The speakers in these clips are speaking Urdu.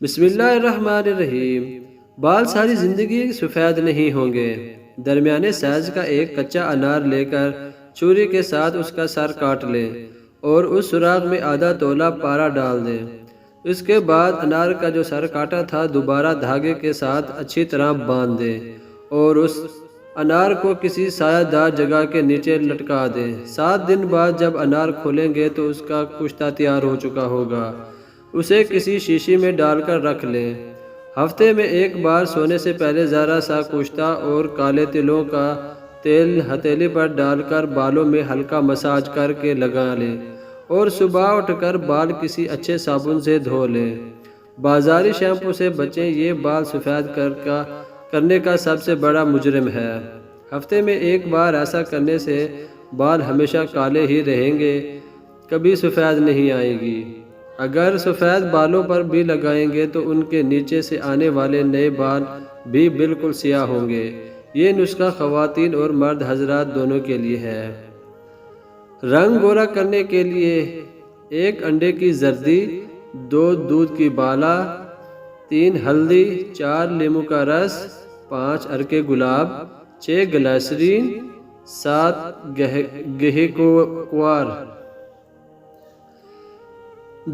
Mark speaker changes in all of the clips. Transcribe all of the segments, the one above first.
Speaker 1: بسم اللہ الرحمن الرحیم۔ بال ساری زندگی سفید نہیں ہوں گے۔ درمیانے سائز کا ایک کچا انار لے کر چھری کے ساتھ اس کا سر کاٹ لیں اور اس سراغ میں آدھا تولا پارا ڈال دیں۔ اس کے بعد انار کا جو سر کاٹا تھا دوبارہ دھاگے کے ساتھ اچھی طرح باندھ دیں اور اس انار کو کسی سایہ دار جگہ کے نیچے لٹکا دیں۔ 7 دن بعد جب انار کھولیں گے تو اس کا کشتہ تیار ہو چکا ہوگا۔ اسے کسی شیشی میں ڈال کر رکھ لیں۔ ہفتے میں ایک بار سونے سے پہلے ذرا سا کشتہ اور کالے تلوں کا تیل ہتھیلی پر ڈال کر بالوں میں ہلکا مساج کر کے لگا لیں اور صبح اٹھ کر بال کسی اچھے صابن سے دھو لیں۔ بازاری شیمپو سے بچیں، یہ بال سفید کرنے کا سب سے بڑا مجرم ہے۔ ہفتے میں ایک بار ایسا کرنے سے بال ہمیشہ کالے ہی رہیں گے، کبھی سفید نہیں آئے گی۔ اگر سفید بالوں پر بھی لگائیں گے تو ان کے نیچے سے آنے والے نئے بال بھی بالکل سیاہ ہوں گے۔ یہ نسخہ خواتین اور مرد حضرات دونوں کے لیے ہے۔ رنگ گورا کرنے کے لیے 1 انڈے کی زردی، 2 دودھ کی بالا، 3 ہلدی، 4 لیموں کا رس، 5 عرق گلاب، 6 گلیسرین، 7 گہیکوار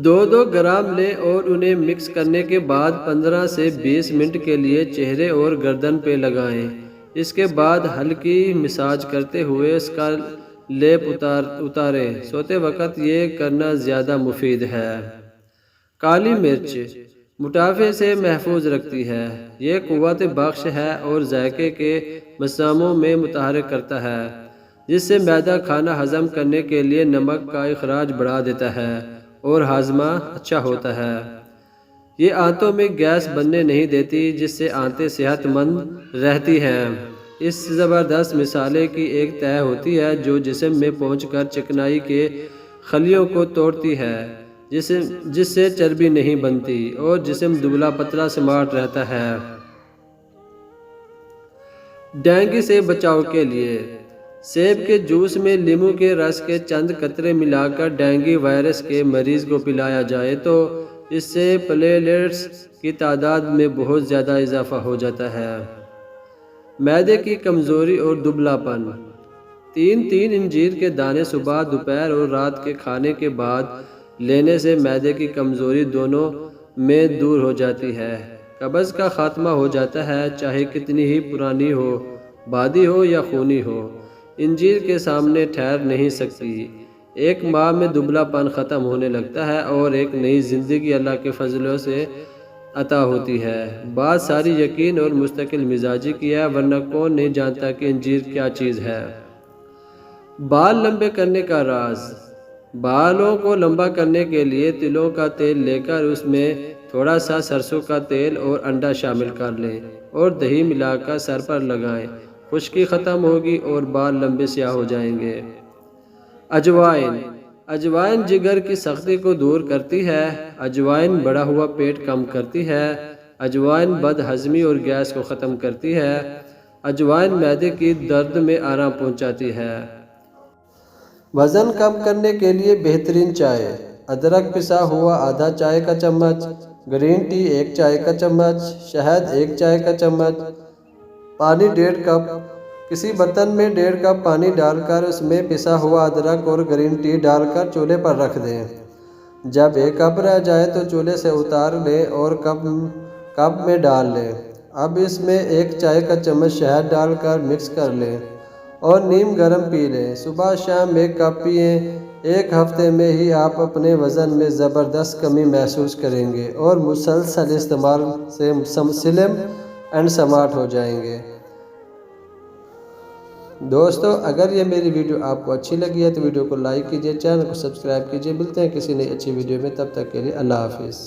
Speaker 1: 2 گرام لیں اور انہیں مکس کرنے کے بعد 15 سے 20 منٹ کے لیے چہرے اور گردن پہ لگائیں۔ اس کے بعد ہلکی مساج کرتے ہوئے اس کا لیپ اتاریں۔ سوتے وقت یہ کرنا زیادہ مفید ہے۔ کالی مرچ موٹاپے سے محفوظ رکھتی ہے۔ یہ قوت بخش ہے اور ذائقے کے مساموں میں متحرک کرتا ہے، جس سے معدہ کھانا ہضم کرنے کے لیے نمک کا اخراج بڑھا دیتا ہے اور ہاضمہ اچھا ہوتا ہے۔ یہ آنتوں میں گیس بننے نہیں دیتی، جس سے آنتیں صحت مند رہتی ہیں۔ اس زبردست مسالے کی ایک تہہ ہوتی ہے جو جسم میں پہنچ کر چکنائی کے خلیوں کو توڑتی ہے، جس سے چربی نہیں بنتی اور جسم دبلا پتلا سمارٹ رہتا ہے۔ ڈینگی سے بچاؤ کے لیے سیب کے جوس میں لیموں کے رس کے چند قطرے ملا کر ڈینگی وائرس کے مریض کو پلایا جائے تو اس سے پلیٹلیٹس کی تعداد میں بہت زیادہ اضافہ ہو جاتا ہے۔ معدے کی کمزوری اور دبلا پن 3 انجیر کے دانے صبح، دوپہر اور رات کے کھانے کے بعد لینے سے معدے کی کمزوری دونوں میں دور ہو جاتی ہے۔ قبض کا خاتمہ ہو جاتا ہے، چاہے کتنی ہی پرانی ہو، بادی ہو یا خونی ہو۔ انجیر کے سامنے ٹھہر نہیں سکتی۔ 1 ماہ میں دبلا پن ختم ہونے لگتا ہے اور ایک نئی زندگی اللہ کے فضلوں سے عطا ہوتی ہے۔ بات ساری یقین اور مستقل مزاجی کی ہے، ورنہ کون نہیں جانتا کہ انجیر کیا چیز ہے۔ بال لمبے کرنے کا راز۔ بالوں کو لمبا کرنے کے لیے تلوں کا تیل لے کر اس میں تھوڑا سا سرسوں کا تیل اور انڈا شامل کر لیں اور دہی ملا کر سر پر لگائیں۔ خشکی ختم ہوگی اور بال لمبے سیاہ ہو جائیں گے۔ اجوائن جگر کی سختی کو دور کرتی ہے۔ اجوائن بڑھا ہوا پیٹ کم کرتی ہے۔ اجوائن بد ہضمی اور گیس کو ختم کرتی ہے۔ اجوائن معدے کی درد میں آرام پہنچاتی ہے۔ وزن کم کرنے کے لیے بہترین چائے۔ ادرک پسا ہوا آدھا چائے کا چمچ، گرین ٹی 1 چائے کا چمچ، شہد 1 چائے کا چمچ، پانی 1.5 کپ۔ کسی برتن میں 1.5 کپ پانی ڈال کر اس میں پسا ہوا ادرک اور گرین ٹی ڈال کر چولہے پر رکھ دیں۔ جب 1 کپ رہ جائے تو چولہے سے اتار لیں اور کپ میں ڈال لیں۔ اب اس میں 1 چائے کا چمچ شہد ڈال کر مکس کر لیں اور نیم گرم پی لیں۔ صبح شام 1 کپ پئیں۔ 1 ہفتے میں ہی آپ اپنے وزن میں زبردست کمی محسوس کریں گے اور مسلسل استعمال سے سلم اینڈ سمارٹ ہو جائیں گے۔ دوستو، اگر یہ میری ویڈیو آپ کو اچھی لگی ہے تو ویڈیو کو لائک کیجئے، چینل کو سبسکرائب کیجئے۔ ملتے ہیں کسی نئی اچھی ویڈیو میں، تب تک کے لیے اللہ حافظ۔